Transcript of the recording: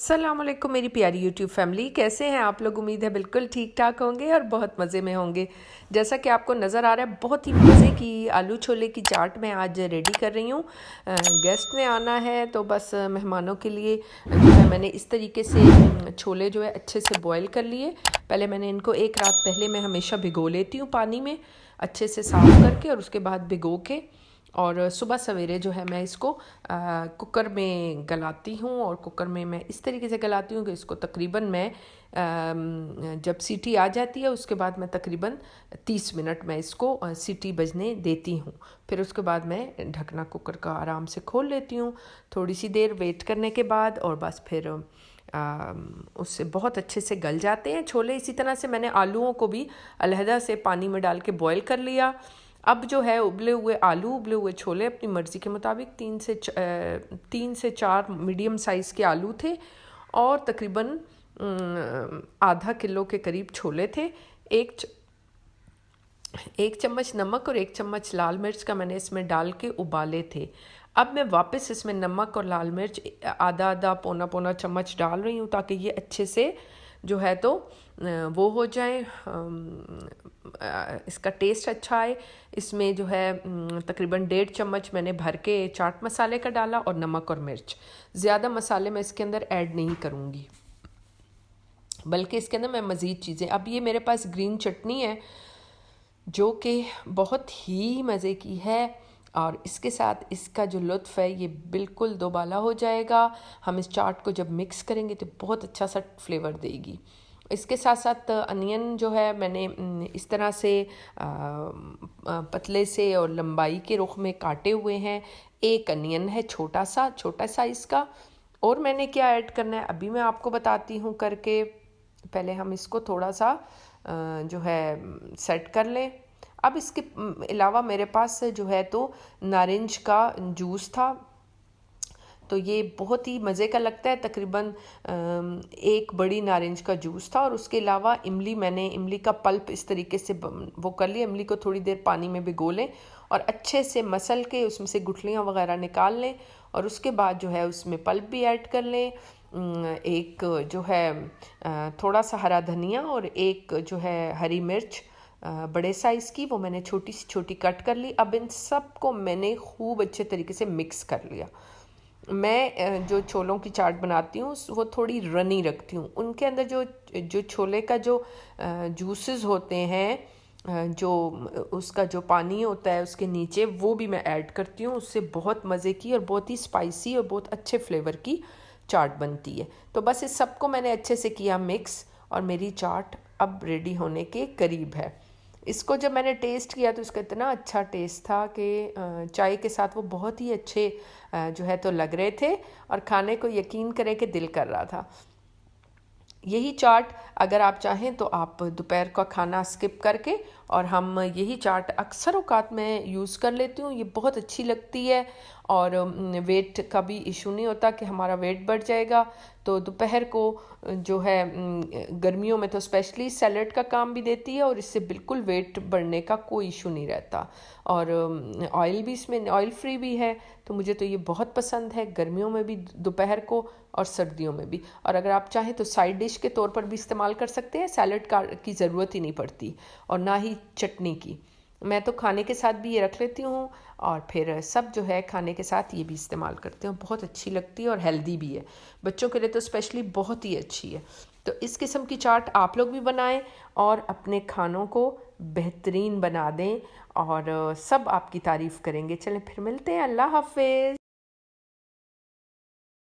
अस्सलामुअलैकुम मेरी प्यारी यूट्यूब फैमिली, कैसे हैं आप लोग। उम्मीद है बिल्कुल ठीक ठाक होंगे और बहुत मज़े में होंगे। जैसा कि आपको नज़र आ रहा है, बहुत ही मज़े की आलू छोले की चाट मैं आज रेडी कर रही हूँ। गेस्ट ने आना है तो बस मेहमानों के लिए जो है मैंने इस तरीके से छोले जो है अच्छे से बॉयल कर लिए। पहले मैंने इनको एक रात पहले मैं हमेशा भिगो लेती हूँ पानी में अच्छे से साफ़ करके, और उसके बाद भिगो के और सुबह सवेरे जो है मैं इसको कुकर में गलाती हूँ। और कुकर में मैं इस तरीके से गलाती हूँ कि इसको तकरीबन मैं जब सीटी आ जाती है उसके बाद मैं तकरीबन 30 मिनट में इसको सीटी बजने देती हूँ। फिर उसके बाद मैं ढकना कुकर का आराम से खोल लेती हूँ थोड़ी सी देर वेट करने के बाद, और बस फिर उससे बहुत अच्छे से गल जाते हैं छोले। इसी तरह से मैंने आलूओं को भी अलहदा से पानी में डाल के बॉयल कर लिया। अब जो है उबले हुए आलू, उबले हुए छोले अपनी मर्ज़ी के मुताबिक 3 से 4 मीडियम साइज़ के आलू थे और तकरीबन आधा किलो के करीब छोले थे। एक चम्मच नमक और 1 चम्मच लाल मिर्च का मैंने इसमें डाल के उबाले थे। अब मैं वापस इसमें नमक और लाल मिर्च आधा आधा पौना पौना चम्मच डाल रही हूँ ताकि ये अच्छे से जो है तो वो हो जाए, इसका टेस्ट अच्छा आए। इसमें जो है तकरीबन 1.5 चम्मच मैंने भर के चाट मसाले का डाला और नमक और मिर्च। ज़्यादा मसाले मैं इसके अंदर ऐड नहीं करूँगी, बल्कि इसके अंदर मैं मज़ीद चीज़ें, अब ये मेरे पास ग्रीन चटनी है जो कि बहुत ही मज़े की है और इसके साथ इसका जो लुत्फ़ है ये बिल्कुल दोबाला हो जाएगा। हम इस चाट को जब मिक्स करेंगे तो बहुत अच्छा सा फ्लेवर देगी। इसके साथ साथ अनियन जो है मैंने इस तरह से पतले से और लंबाई के रुख में काटे हुए हैं। एक अनियन है छोटा साइज़ का। और मैंने क्या ऐड करना है अभी मैं आपको बताती हूँ करके। पहले हम इसको थोड़ा सा जो है सेट कर लें। अब इसके अलावा मेरे पास जो है तो नारंज का जूस था, तो ये बहुत ही मज़े का लगता है। तकरीबन 1 बड़ी नारंज का जूस था और उसके अलावा मैंने इमली का पल्प इस तरीके से वो कर लिया। इमली को थोड़ी देर पानी में भिगो लें और अच्छे से मसल के उसमें से गुठलियाँ वगैरह निकाल लें, और उसके बाद जो है उसमें पल्प भी ऐड कर लें। एक जो है थोड़ा सा हरा धनिया और एक जो है हरी मिर्च बड़े साइज़ की, वो मैंने छोटी कट कर ली। अब इन सब को मैंने खूब अच्छे तरीके से मिक्स कर लिया। मैं जो छोलों की चाट बनाती हूँ वो थोड़ी रनी रखती हूँ। उनके अंदर जो छोले का जो जूसेस होते हैं, जो उसका जो पानी होता है उसके नीचे, वो भी मैं ऐड करती हूँ। उससे बहुत मज़े की और बहुत ही स्पाइसी और बहुत अच्छे फ्लेवर की चाट बनती है। तो बस इस सबको मैंने अच्छे से किया मिक्स और मेरी चाट अब रेडी होने के करीब है। इसको जब मैंने टेस्ट किया तो इसका इतना अच्छा टेस्ट था कि चाय के साथ वो बहुत ही अच्छे जो है तो लग रहे थे और खाने को यकीन करें कि दिल कर रहा था। यही चाट अगर आप चाहें तो आप दोपहर का खाना स्किप करके, और हम यही चाट अक्सर औकात में यूज़ कर लेती हूँ। ये बहुत अच्छी लगती है और वेट का भी इशू नहीं होता कि हमारा वेट बढ़ जाएगा। तो दोपहर को जो है गर्मियों में तो स्पेशली सैलड का काम भी देती है और इससे बिल्कुल वेट बढ़ने का कोई इशू नहीं रहता। और ऑयल भी इसमें ऑयल फ्री भी है, तो मुझे तो ये बहुत पसंद है गर्मियों में भी, दोपहर को और सर्दियों में भी। और अगर आप चाहें तो साइड डिश के तौर पर भी इस्तेमाल कर सकते हैं। सैलड की ज़रूरत ही नहीं पड़ती और ना ही चटनी की। मैं तो खाने के साथ भी ये रख लेती हूँ और फिर सब जो है खाने के साथ ये भी इस्तेमाल करते हैं। बहुत अच्छी लगती है और हेल्दी भी है, बच्चों के लिए तो स्पेशली बहुत ही अच्छी है। तो इस किस्म की चाट आप लोग भी बनाएं और अपने खानों को बेहतरीन बना दें और सब आपकी तारीफ़ करेंगे। चलें फिर मिलते हैं। अल्लाह हाफ़िज़।